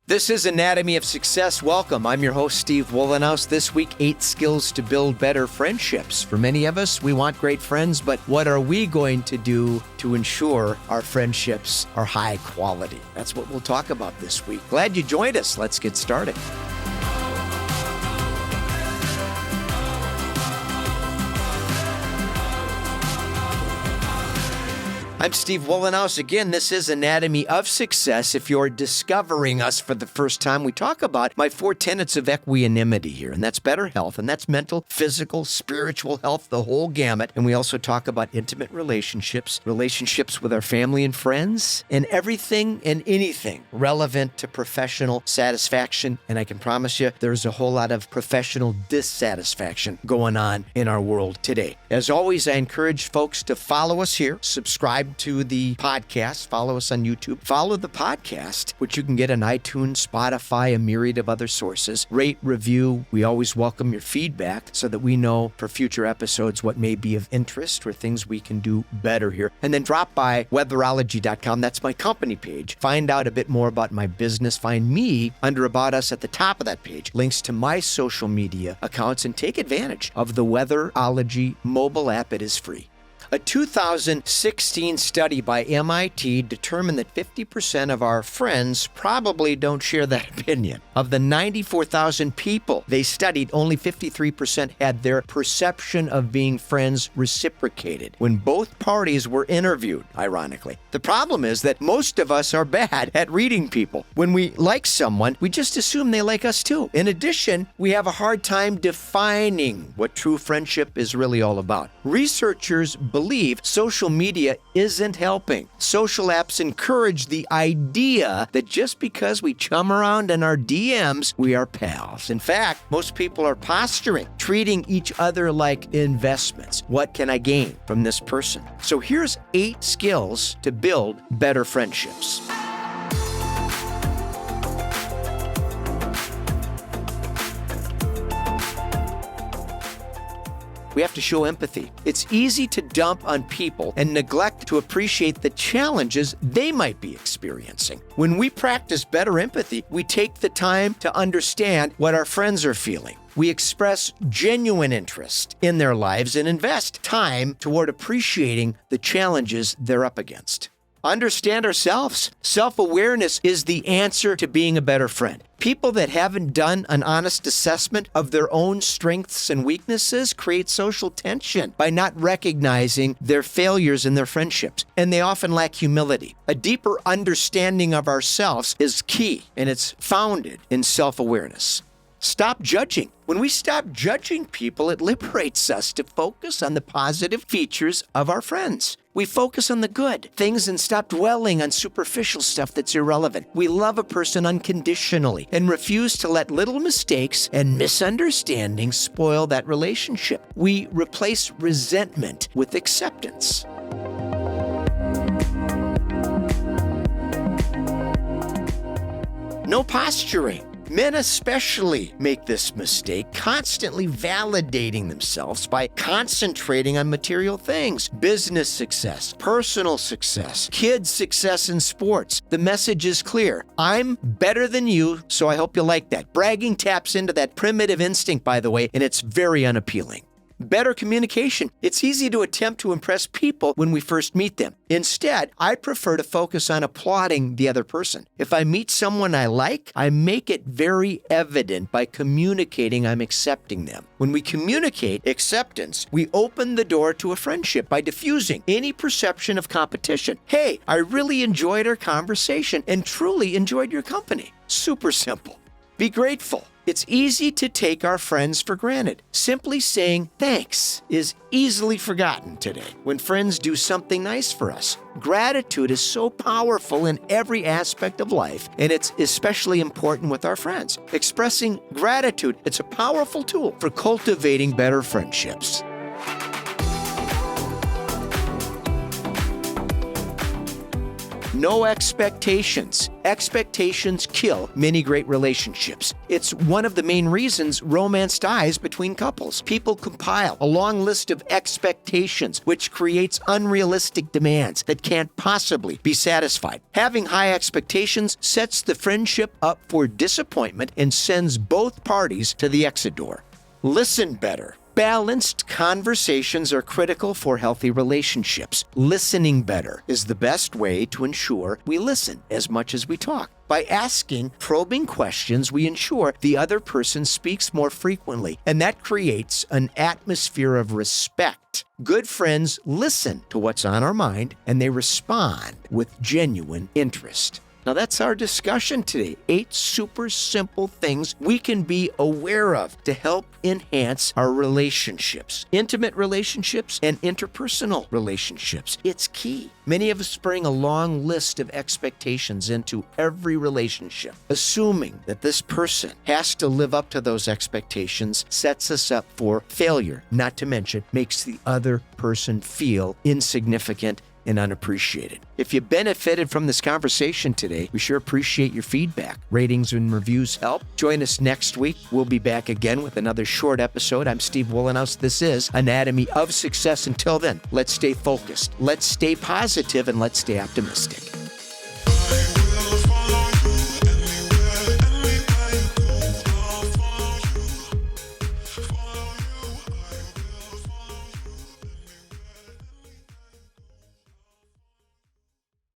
This is Anatomy of Success. Welcome. I'm your host, Steve Wollenhaus. This week, 8 skills to build better friendships. For many of us, we want great friends, but what are we going to do to ensure our friendships are high quality? That's what we'll talk about this week. Glad you joined us. Let's get started. I'm Steve Wollenhaus. Again, this is Anatomy of Success. If you're discovering us for the first time, we talk about my 4 tenets of equanimity here, and that's better health, and that's mental, physical, spiritual health, the whole gamut. And we also talk about intimate relationships, relationships with our family and friends, and everything and anything relevant to professional satisfaction. And I can promise you, there's a whole lot of professional dissatisfaction going on in our world today. As always, I encourage folks to follow us here, subscribe to the podcast, follow us on YouTube, follow the podcast, which you can get on iTunes, Spotify, a myriad of other sources. Rate, review. We always welcome your feedback so that we know for future episodes what may be of interest or things we can do better here. And then drop by weatherology.com. That's my company page. Find out a bit more about my business. Find me under About Us at the top of that page. Links to my social media accounts, and take advantage of the Weatherology mobile app. It is free. A 2016 study by MIT determined that 50% of our friends probably don't share that opinion. Of the 94,000 people they studied, only 53% had their perception of being friends reciprocated when both parties were interviewed, ironically. The problem is that most of us are bad at reading people. When we like someone, we just assume they like us too. In addition, we have a hard time defining what true friendship is really all about. Researchers believe social media isn't helping. Social apps encourage the idea that just because we chum around in our DMs, we are pals. In fact, most people are posturing, treating each other like investments. What can I gain from this person? So here's 8 skills to build better friendships. We have to show empathy. It's easy to dump on people and neglect to appreciate the challenges they might be experiencing. When we practice better empathy, we take the time to understand what our friends are feeling. We express genuine interest in their lives and invest time toward appreciating the challenges they're up against. Understand ourselves. Self-awareness is the answer to being a better friend. People that haven't done an honest assessment of their own strengths and weaknesses create social tension by not recognizing their failures in their friendships, and they often lack humility. A deeper understanding of ourselves is key, and it's founded in self-awareness. Stop judging. When we stop judging people, it liberates us to focus on the positive features of our friends. We focus on the good things and stop dwelling on superficial stuff that's irrelevant. We love a person unconditionally and refuse to let little mistakes and misunderstandings spoil that relationship. We replace resentment with acceptance. No posturing. Men especially make this mistake, constantly validating themselves by concentrating on material things. Business success, personal success, kids' success in sports. The message is clear. I'm better than you, so I hope you like that. Bragging taps into that primitive instinct, by the way, and it's very unappealing. Better communication. It's easy to attempt to impress people when we first meet them. Instead, I prefer to focus on applauding the other person. If I meet someone I like, I make it very evident by communicating I'm accepting them. When we communicate acceptance, we open the door to a friendship by diffusing any perception of competition. Hey, I really enjoyed our conversation and truly enjoyed your company. Super simple. Be grateful. It's easy to take our friends for granted. Simply saying thanks is easily forgotten today when friends do something nice for us. Gratitude is so powerful in every aspect of life, and it's especially important with our friends. Expressing gratitude, it's a powerful tool for cultivating better friendships. No expectations. Expectations kill many great relationships. It's one of the main reasons romance dies between couples. People compile a long list of expectations, which creates unrealistic demands that can't possibly be satisfied. Having high expectations sets the friendship up for disappointment and sends both parties to the exit door. Listen better. Balanced conversations are critical for healthy relationships. Listening better is the best way to ensure we listen as much as we talk. By asking probing questions, we ensure the other person speaks more frequently, and that creates an atmosphere of respect. Good friends listen to what's on our mind, and they respond with genuine interest. Now that's our discussion today. 8 super simple things we can be aware of to help enhance our relationships, intimate relationships and interpersonal relationships. It's key. Many of us bring a long list of expectations into every relationship. Assuming that this person has to live up to those expectations sets us up for failure, not to mention makes the other person feel insignificant and unappreciated. If you benefited from this conversation today, we sure appreciate your feedback. Ratings and reviews help. Join us next week. We'll be back again with another short episode. I'm Steve Wohlenhaus. This is Anatomy of Success. Until then, let's stay focused, let's stay positive, and let's stay optimistic.